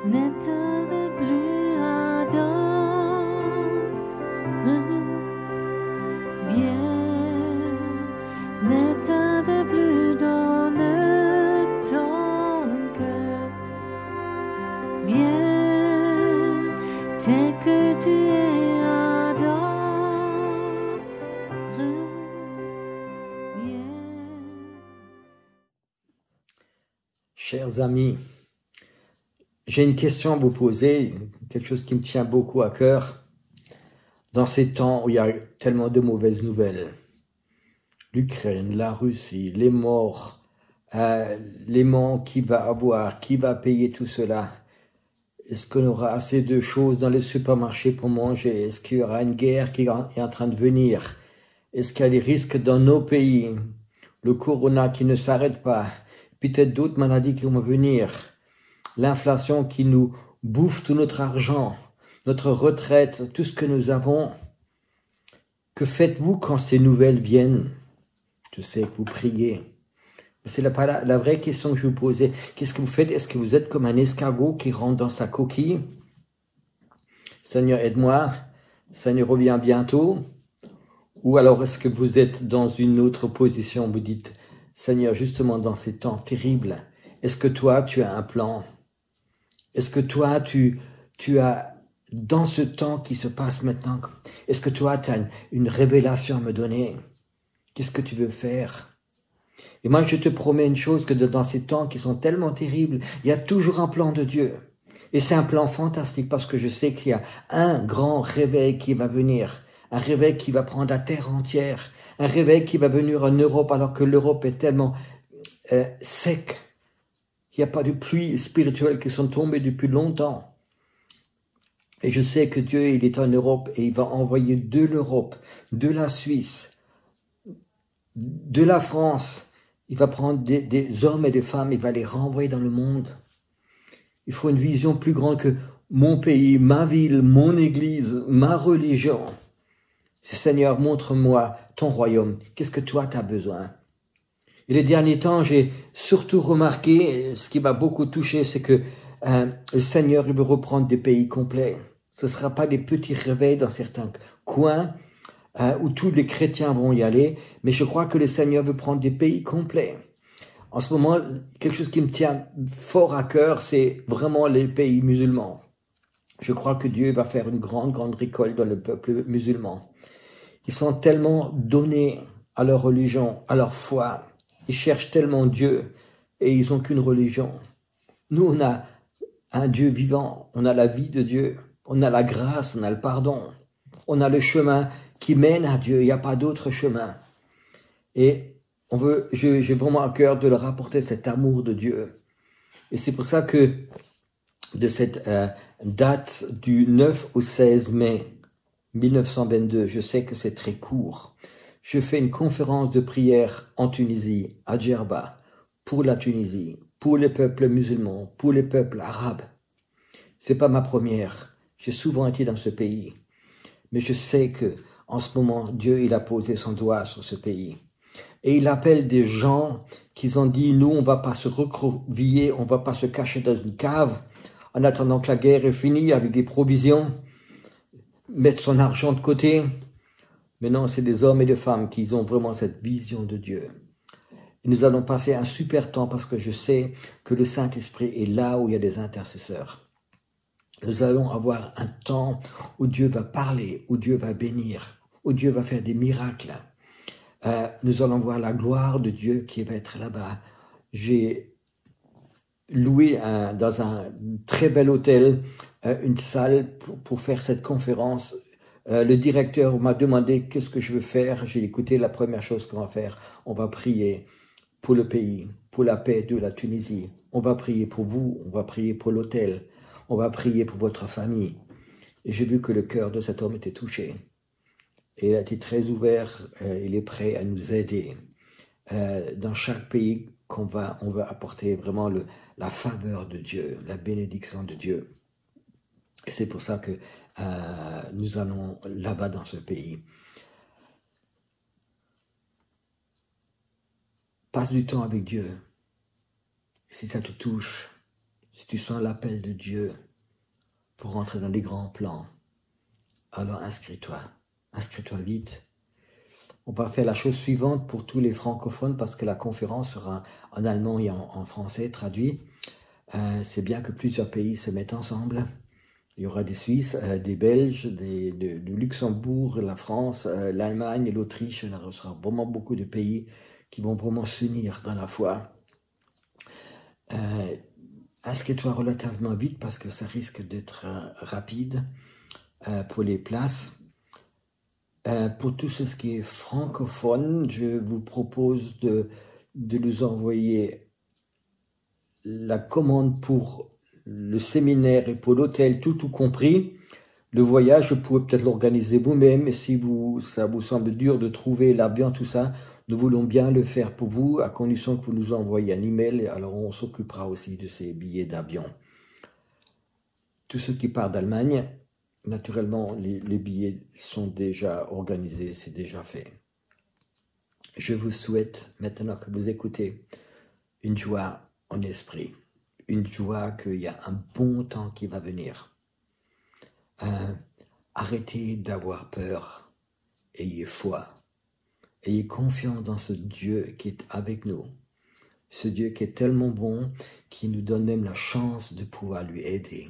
N'éteins plus ardent, viens, n'éteins plus dans ton cœur, viens, tel que tu es ardent, viens. Chers amis, j'ai une question à vous poser, quelque chose qui me tient beaucoup à cœur. Dans ces temps où il y a tellement de mauvaises nouvelles, l'Ukraine, la Russie, les morts, les manques qu'il va avoir, qui va payer tout cela? Est-ce qu'on aura assez de choses dans les supermarchés pour manger? Est-ce qu'il y aura une guerre qui est en train de venir? Est-ce qu'il y a des risques dans nos pays? Le corona qui ne s'arrête pas, peut-être d'autres maladies qui vont venir. L'inflation qui nous bouffe tout notre argent, notre retraite, tout ce que nous avons. Que faites-vous quand ces nouvelles viennent? Je sais que vous priez. C'est la vraie question que je vous posais. Qu'est-ce que vous faites? Est-ce que vous êtes comme un escargot qui rentre dans sa coquille? Seigneur, aide-moi. Seigneur, reviens bientôt. Ou alors est-ce que vous êtes dans une autre position? Vous dites, Seigneur, justement dans ces temps terribles, est-ce que toi, tu as un plan? Est-ce que toi, tu as, dans ce temps qui se passe maintenant, est-ce que toi, tu as une révélation à me donner? Qu'est-ce que tu veux faire? Et moi, je te promets une chose, que dans ces temps qui sont tellement terribles, il y a toujours un plan de Dieu. Et c'est un plan fantastique parce que je sais qu'il y a un grand réveil qui va venir. Un réveil qui va prendre la terre entière. Un réveil qui va venir en Europe alors que l'Europe est tellement sec. Il n'y a pas de pluie spirituelle qui sont tombées depuis longtemps. Et je sais que Dieu, il est en Europe et il va envoyer de l'Europe, de la Suisse, de la France. Il va prendre des hommes et des femmes, il va les renvoyer dans le monde. Il faut une vision plus grande que mon pays, ma ville, mon église, ma religion. Seigneur, montre-moi ton royaume. Qu'est-ce que toi tu as besoin? Et les derniers temps, j'ai surtout remarqué, ce qui m'a beaucoup touché, c'est que le Seigneur, il veut reprendre des pays complets. Ce ne sera pas des petits réveils dans certains coins où tous les chrétiens vont y aller, mais je crois que le Seigneur veut prendre des pays complets. En ce moment, quelque chose qui me tient fort à cœur, c'est vraiment les pays musulmans. Je crois que Dieu va faire une grande, grande récolte dans le peuple musulman. Ils sont tellement donnés à leur religion, à leur foi. Ils cherchent tellement Dieu et ils n'ont qu'une religion. Nous, on a un Dieu vivant, on a la vie de Dieu, on a la grâce, on a le pardon, on a le chemin qui mène à Dieu, il n'y a pas d'autre chemin. Et j'ai vraiment à cœur de leur apporter cet amour de Dieu. Et c'est pour ça que de cette date du 9 au 16 mai 1922, je sais que c'est très court, je fais une conférence de prière en Tunisie, à Djerba, pour la Tunisie, pour les peuples musulmans, pour les peuples arabes. C'est pas ma première, j'ai souvent été dans ce pays, mais je sais que en ce moment, Dieu, il a posé son doigt sur ce pays. Et il appelle des gens qui ont dit, nous, on va pas se recroqueviller, on va pas se cacher dans une cave, en attendant que la guerre est finie avec des provisions, mettre son argent de côté. Mais non, c'est des hommes et des femmes qui ont vraiment cette vision de Dieu. Et nous allons passer un super temps parce que je sais que le Saint-Esprit est là où il y a des intercesseurs. Nous allons avoir un temps où Dieu va parler, où Dieu va bénir, où Dieu va faire des miracles. Nous allons voir la gloire de Dieu qui va être là-bas. J'ai loué dans un très bel hôtel une salle pour faire cette conférence. Le directeur m'a demandé qu'est-ce que je veux faire. J'ai écouté la première chose qu'on va faire. On va prier pour le pays, pour la paix de la Tunisie. On va prier pour vous, on va prier pour l'hôtel, on va prier pour votre famille. Et j'ai vu que le cœur de cet homme était touché. Et il a été très ouvert, il est prêt à nous aider. Dans chaque pays on va apporter vraiment la faveur de Dieu, la bénédiction de Dieu. Et c'est pour ça que nous allons là-bas dans ce pays. Passe du temps avec Dieu. si ça te touche, si tu sens l'appel de Dieu pour rentrer dans des grands plans, alors inscris-toi vite. On va faire la chose suivante pour tous les francophones parce que la conférence sera en allemand et en français traduit. C'est bien que plusieurs pays se mettent ensemble. Il y aura des Suisses, des Belges, du Luxembourg, la France, l'Allemagne et l'Autriche. Il y aura vraiment beaucoup de pays qui vont vraiment s'unir dans la foi. Inscris-toi relativement vite parce que ça risque d'être rapide pour les places. Pour tout ce qui est francophone, je vous propose de nous envoyer la commande pour le séminaire et pour l'hôtel, tout compris. Le voyage, vous pouvez peut-être l'organiser vous-même, et si ça vous semble dur de trouver l'avion, tout ça, nous voulons bien le faire pour vous, à condition que vous nous envoyiez un email, alors on s'occupera aussi de ces billets d'avion. Tous ceux qui partent d'Allemagne, naturellement, les billets sont déjà organisés, c'est déjà fait. Je vous souhaite, maintenant que vous écoutez, une joie en esprit, une joie qu'il y a un bon temps qui va venir. Arrêtez d'avoir peur, ayez foi, ayez confiance dans ce Dieu qui est avec nous, ce Dieu qui est tellement bon, qui nous donne même la chance de pouvoir lui aider,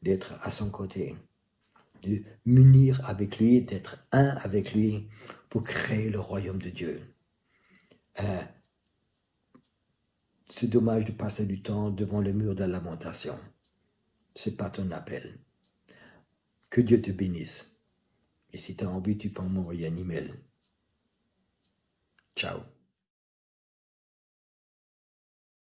d'être à son côté, de m'unir avec lui, d'être un avec lui pour créer le royaume de Dieu. C'est dommage de passer du temps devant le mur de la lamentation. Ce n'est pas ton appel. Que Dieu te bénisse. Et si tu as envie, tu peux m'envoyer un email. Ciao.